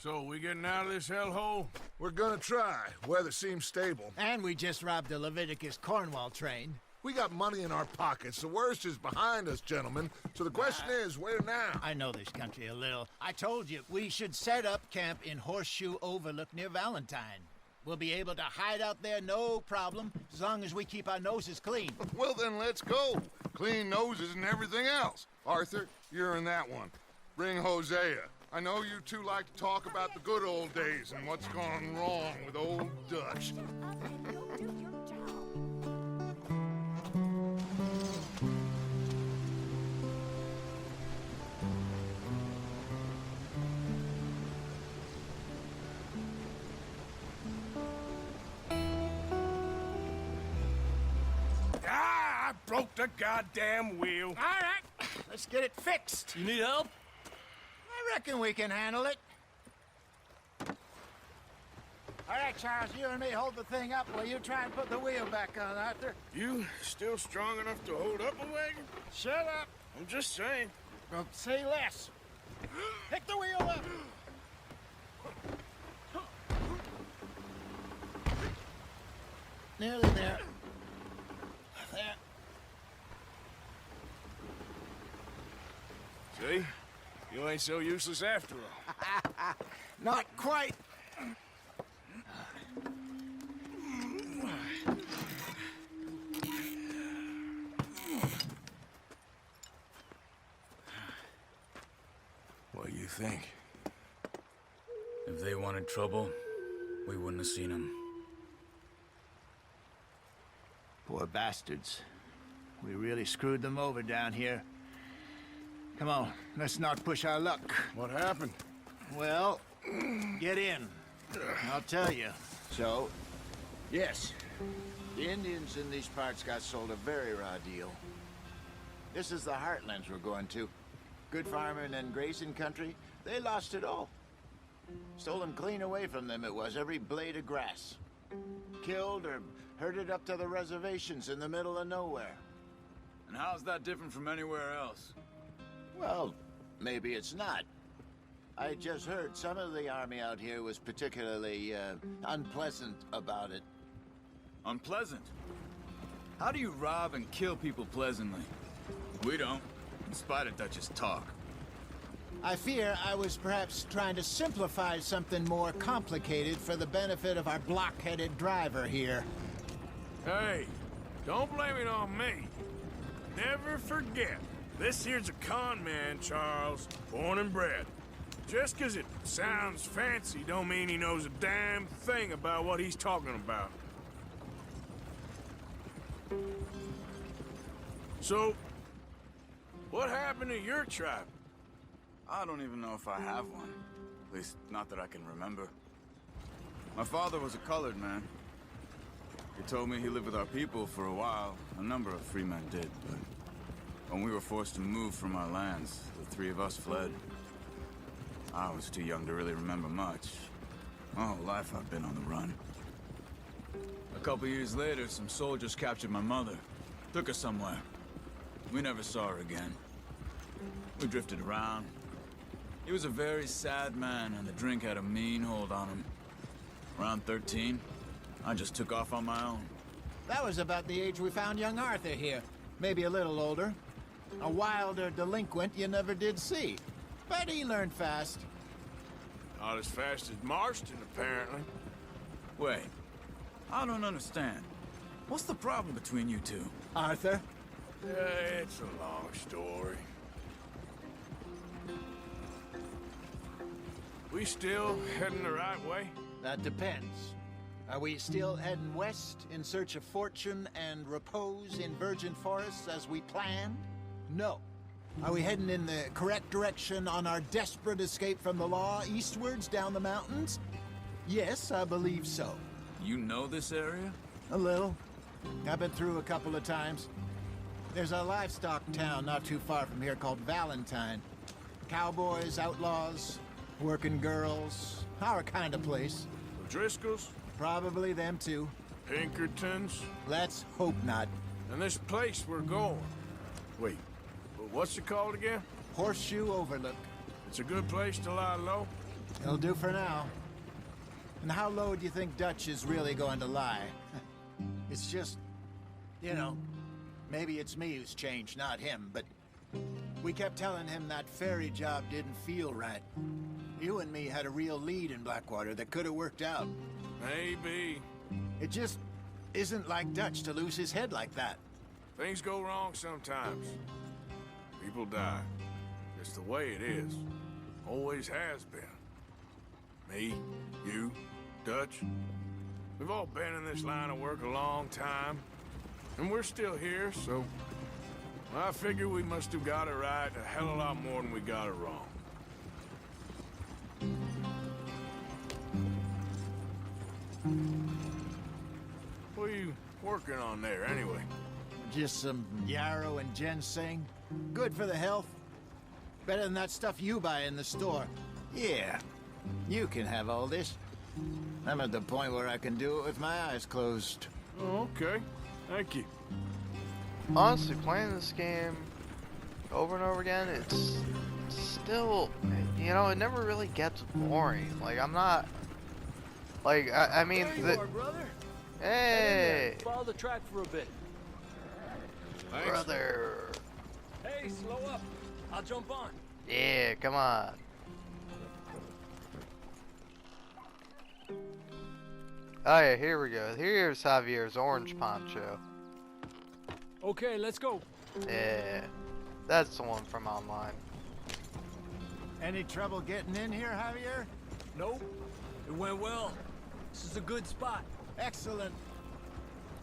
So, we getting out of this hellhole? We're gonna try. Weather seems stable. And we just robbed the Leviticus Cornwall train. We got money in our pockets. The worst is behind us, gentlemen. So the question is, where now? I know this country a little. I told you, we should set up camp in Horseshoe Overlook near Valentine. We'll be able to hide out there, no problem, as long as we keep our noses clean. Well, then let's go. Clean noses and everything else. Arthur, you're in that one. Bring Hosea. I know you two like to talk about the good old days and what's gone wrong with old Dutch. I broke the goddamn wheel. All right, let's get it fixed. You need help? I reckon we can handle it. All right, Charles, you and me hold the thing up while you try and put the wheel back on, Arthur. You still strong enough to hold up a wagon? Shut up. I'm just saying. Well, say less. Pick the wheel up. Nearly there. There. See? You ain't so useless after all. Not quite. What do you think? If they wanted trouble, we wouldn't have seen them. Poor bastards. We really screwed them over down here. Come on, let's not push our luck. What happened? Well, get in. I'll tell you. So, yes, the Indians in these parts got sold a very raw deal. This is the Heartlands we're going to. Good farming and grazing country, they lost it all. Stolen clean away from them it was, every blade of grass. Killed or herded up to the reservations in the middle of nowhere. And how's that different from anywhere else? Well, maybe it's not. I just heard some of the army out here was particularly, unpleasant about it. Unpleasant? How do you rob and kill people pleasantly? We don't, in spite of Dutch's talk. I fear I was perhaps trying to simplify something more complicated for the benefit of our block-headed driver here. Hey, don't blame it on me. Never forget, this here's a con man, Charles, born and bred. Just 'cause it sounds fancy don't mean he knows a damn thing about what he's talking about. So, what happened to your tribe? I don't even know if I have one. At least, not that I can remember. My father was a colored man. He told me he lived with our people for a while. A number of free men did, but when we were forced to move from our lands, the three of us fled. I was too young to really remember much. My whole life I've been on the run. A couple years later, some soldiers captured my mother. Took her somewhere. We never saw her again. We drifted around. He was a very sad man, and the drink had a mean hold on him. Around 13, I just took off on my own. That was about the age we found young Arthur here. Maybe a little older. A wilder delinquent you never did see. But he learned fast. Not as fast as Marston, apparently. Wait, I don't understand. What's the problem between you two? Arthur? It's a long story. We still heading the right way? That depends. Are we still heading west in search of fortune and repose in virgin forests as we planned? No. Are we heading in the correct direction on our desperate escape from the law eastwards down the mountains? Yes, I believe so. You know this area? A little. I've been through a couple of times. There's a livestock town not too far from here called Valentine. Cowboys, outlaws, working girls, our kind of place. The Driscolls? Probably them too. Pinkertons? Let's hope not. And this place we're going. Wait, but what's it called again? Horseshoe Overlook. It's a good place to lie low? It'll do for now. And how low do you think Dutch is really going to lie? It's just, you know, maybe it's me who's changed, not him, but we kept telling him that ferry job didn't feel right. You and me had a real lead in Blackwater that could have worked out. Maybe. It just isn't like Dutch to lose his head like that. Things go wrong sometimes. People die. It's the way it is. Always has been. Me, you, Dutch. We've all been in this line of work a long time. And we're still here, so... I figure we must have got it right a hell of a lot more than we got it wrong. What are you working on there, anyway? Just some yarrow and ginseng. Good for the health. Better than that stuff you buy in the store. Yeah, you can have all this. I'm at the point where I can do it with my eyes closed. Oh, okay. Thank you. Honestly, playing this game over and over again, it's still, you know, it never really gets boring. Like, I'm not, like, I mean, there you are, brother. Hey, Follow the track for a bit. Thanks. brother. Hey, slow up. I'll jump on. Yeah, come on. Oh yeah, here we go. Here's Javier's orange poncho. Okay, let's go. Yeah, that's the one from online. Any trouble getting in here, Javier? Nope. It went well. This is a good spot. Excellent.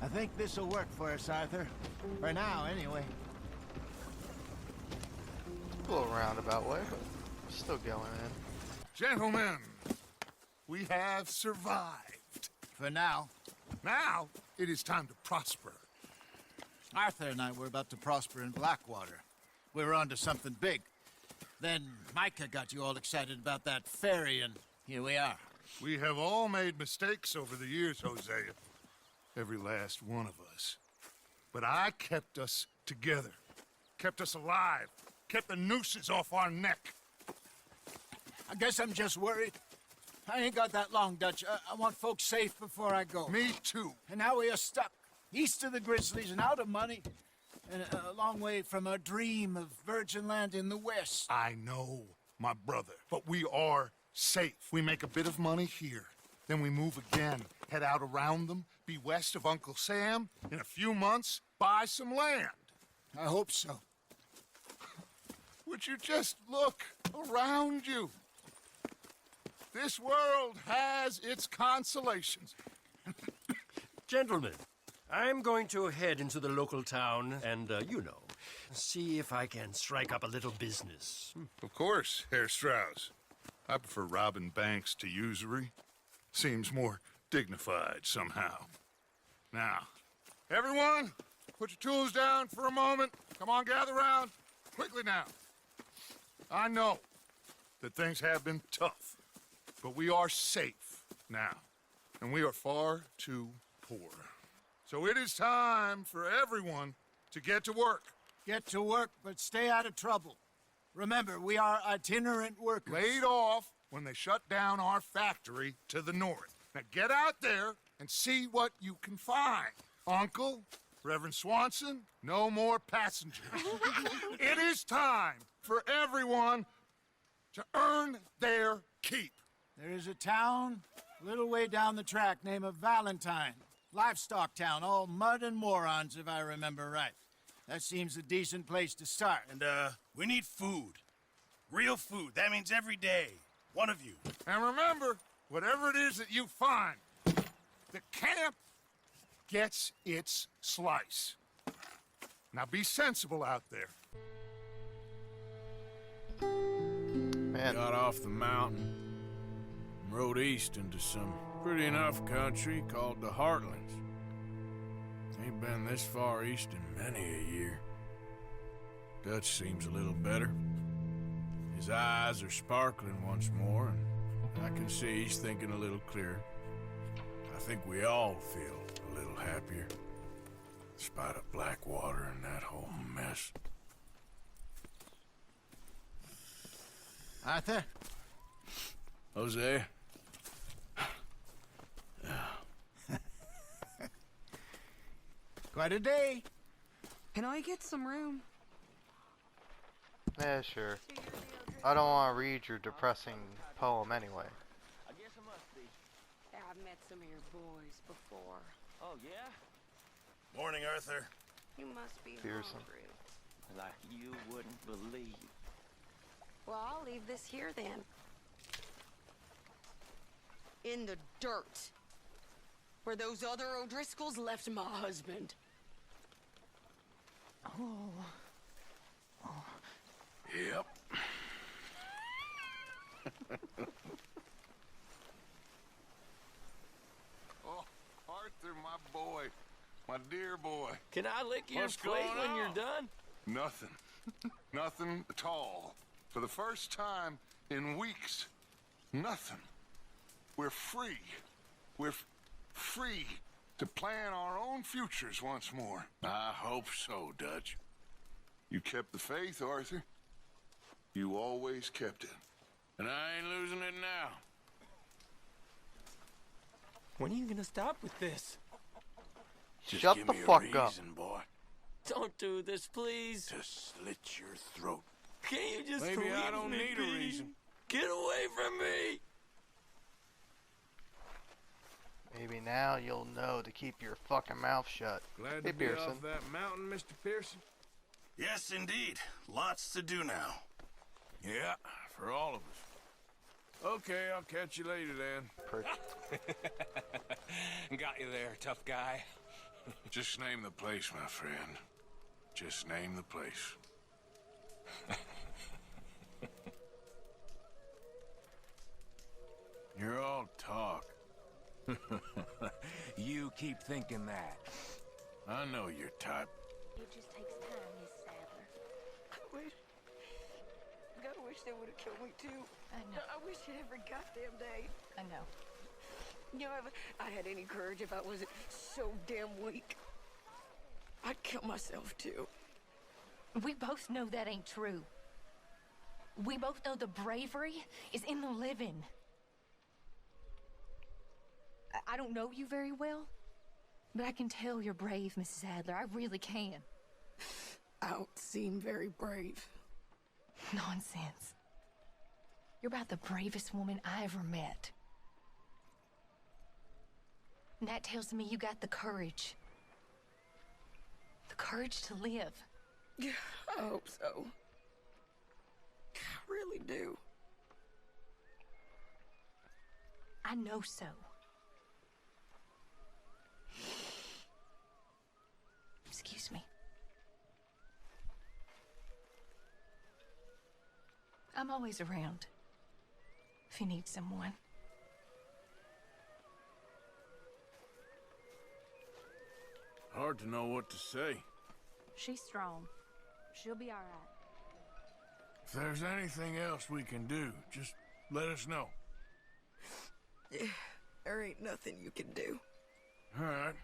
I think this'll work for us, Arthur. For now, anyway. A little roundabout way, but we're still going in. Gentlemen, we have survived. For now. Now, it is time to prosper. Arthur and I were about to prosper in Blackwater. We were onto something big. Then Micah got you all excited about that ferry, and here we are. We have all made mistakes over the years, Hosea. Every last one of us. But I kept us together. Kept us alive. Kept the nooses off our neck. I guess I'm just worried. I ain't got that long, Dutch. I want folks safe before I go. Me too. And now we are stuck. East of the Grizzlies and out of money. And a long way from our dream of virgin land in the west. I know, my brother. But we are safe. We make a bit of money here. Then we move again. Head out around them. Be west of Uncle Sam. In a few months, buy some land. I hope so. Would you just look around you? This world has its consolations. Gentlemen, I'm going to head into the local town and, you know, see if I can strike up a little business. Of course, Herr Strauss. I prefer robbing banks to usury. Seems more dignified somehow. Now, everyone, put your tools down for a moment. Come on, gather round. Quickly now. I know that things have been tough, but we are safe now, and we are far too poor. So it is time for everyone to get to work. Get to work, but stay out of trouble. Remember, we are itinerant workers. Laid off when they shut down our factory to the north. Now get out there and see what you can find. Uncle, Reverend Swanson, no more passengers. It is time for everyone to earn their keep. There is a town a little way down the track named Valentine. Livestock town, all mud and morons, if I remember right. That seems a decent place to start. And, we need food. Real food. That means every day. One of you. And remember, whatever it is that you find, the camp gets its slice. Now be sensible out there. Man, Got off the mountain and rode east into some pretty enough country called the Heartlands. Ain't been this far east in many a year. Dutch seems a little better. His eyes are sparkling once more, and I can see he's thinking a little clearer. I think we all feel a little happier, in spite of Blackwater and that whole mess. Arthur? Jose? Quite a day. Can I get some room? Yeah, sure. I don't want to read your depressing poem anyway. I guess I must be. I've met some of your boys before. Oh, yeah? Morning, Arthur. You must be Fearsome. hungry. Like you wouldn't believe. Well, I'll leave this here then. In the dirt. Where those other O'Driscolls left my husband. Yep. Oh, Arthur, my boy. My dear boy. Can I lick your What's plate going when you're on? done? Nothing. Nothing at all. For the first time in weeks, nothing. We're free. We're free to plan our own futures once more. I hope so, Dutch. You kept the faith, Arthur. You always kept it. And I ain't losing it now. When are you gonna stop with this? Just Shut give the me fuck a up. reason, boy, Don't do this, please. to slit your throat. Can't you just Maybe I leave don't me need a be? reason. Get away from me! Maybe now you'll know to keep your fucking mouth shut. Glad Hey, to be Pearson. off that mountain, Mr. Pearson? Yes, indeed. Lots to do now. Yeah, for all of us. Okay, I'll catch you later then. Prick. Got you there, tough guy. Just name the place, my friend. Just name the place. You're all talk. You keep thinking that. I know your type. It just takes time, Miss Sadler. I wish they would have killed me too. I know. I wish it every goddamn day. I know. You know, if I had any courage, if I wasn't so damn weak, I'd kill myself too. We both know that ain't true. We both know the bravery is in the living. I don't know you very well, but I can tell you're brave, Mrs. Adler. I really can. I don't seem very brave. Nonsense. You're about the bravest woman I ever met. And that tells me you got the courage. The courage to live. Yeah, I hope so. I really do. I know so. Excuse me. I'm always around. If you need someone. Hard to know what to say. She's strong. She'll be all right. If there's anything else we can do, just let us know. Yeah, there ain't nothing you can do. All right.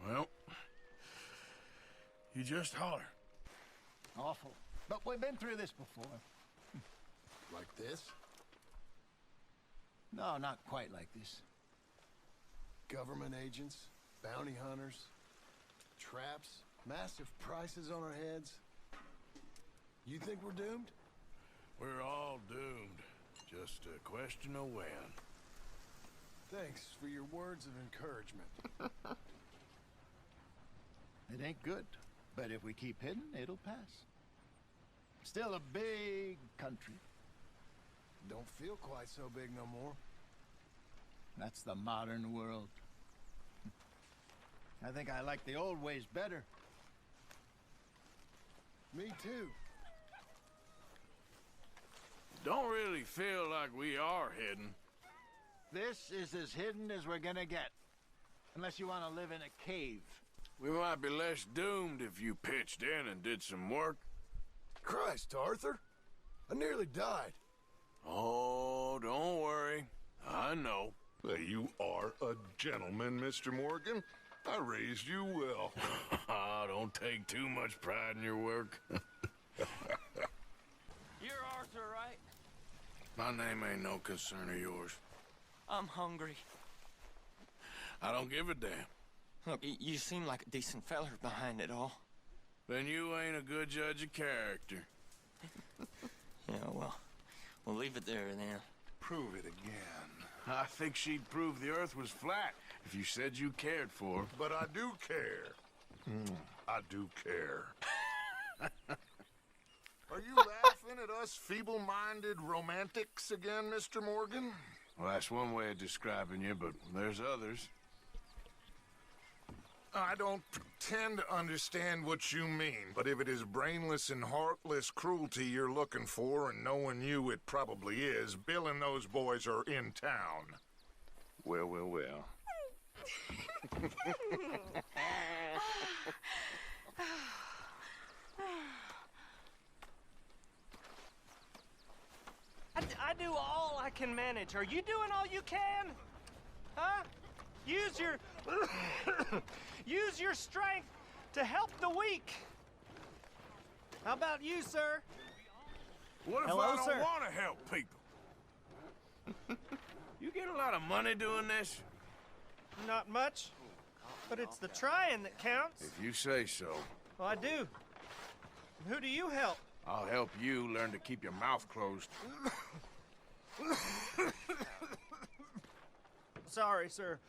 Well, you just holler. Awful. But we've been through this before. Like this? No, not quite like this. Government agents, bounty hunters, traps, massive prices on our heads. You think we're doomed? We're all doomed. Just a question of when. Thanks for your words of encouragement. It ain't good, but if we keep hidden, it'll pass. Still a big country. Don't feel quite so big no more. That's the modern world. I think I like the old ways better. Me too. Don't really feel like we are hidden. This is as hidden as we're gonna get. Unless you want to live in a cave. We might be less doomed if you pitched in and did some work. Christ, Arthur. I nearly died. Oh, don't worry. I know. You are a gentleman, Mr. Morgan. I raised you well. Don't take too much pride in your work. You're Arthur, right? My name ain't no concern of yours. I'm hungry. I don't give a damn. Look, you seem like a decent feller behind it all. Then you ain't a good judge of character. Yeah, well, we'll leave it there then. Prove it again. I think she'd prove the Earth was flat if you said you cared for her. But I do care. I do care. Are you laughing at us feeble-minded romantics again, Mr. Morgan? Well, that's one way of describing you, but there's others. I don't pretend to understand what you mean, but if it is brainless and heartless cruelty you're looking for, and knowing you it probably is, Bill and those boys are in town. Well, well, well. I do all I can manage. Are you doing all you can? Huh? Use your... use your strength to help the weak. How about you, sir? What if Hello, I don't sir. want to help people? You get a lot of money doing this? Not much, but it's the trying that counts. If you say so. Well, I do. Who do you help? I'll help you learn to keep your mouth closed. Sorry, sir.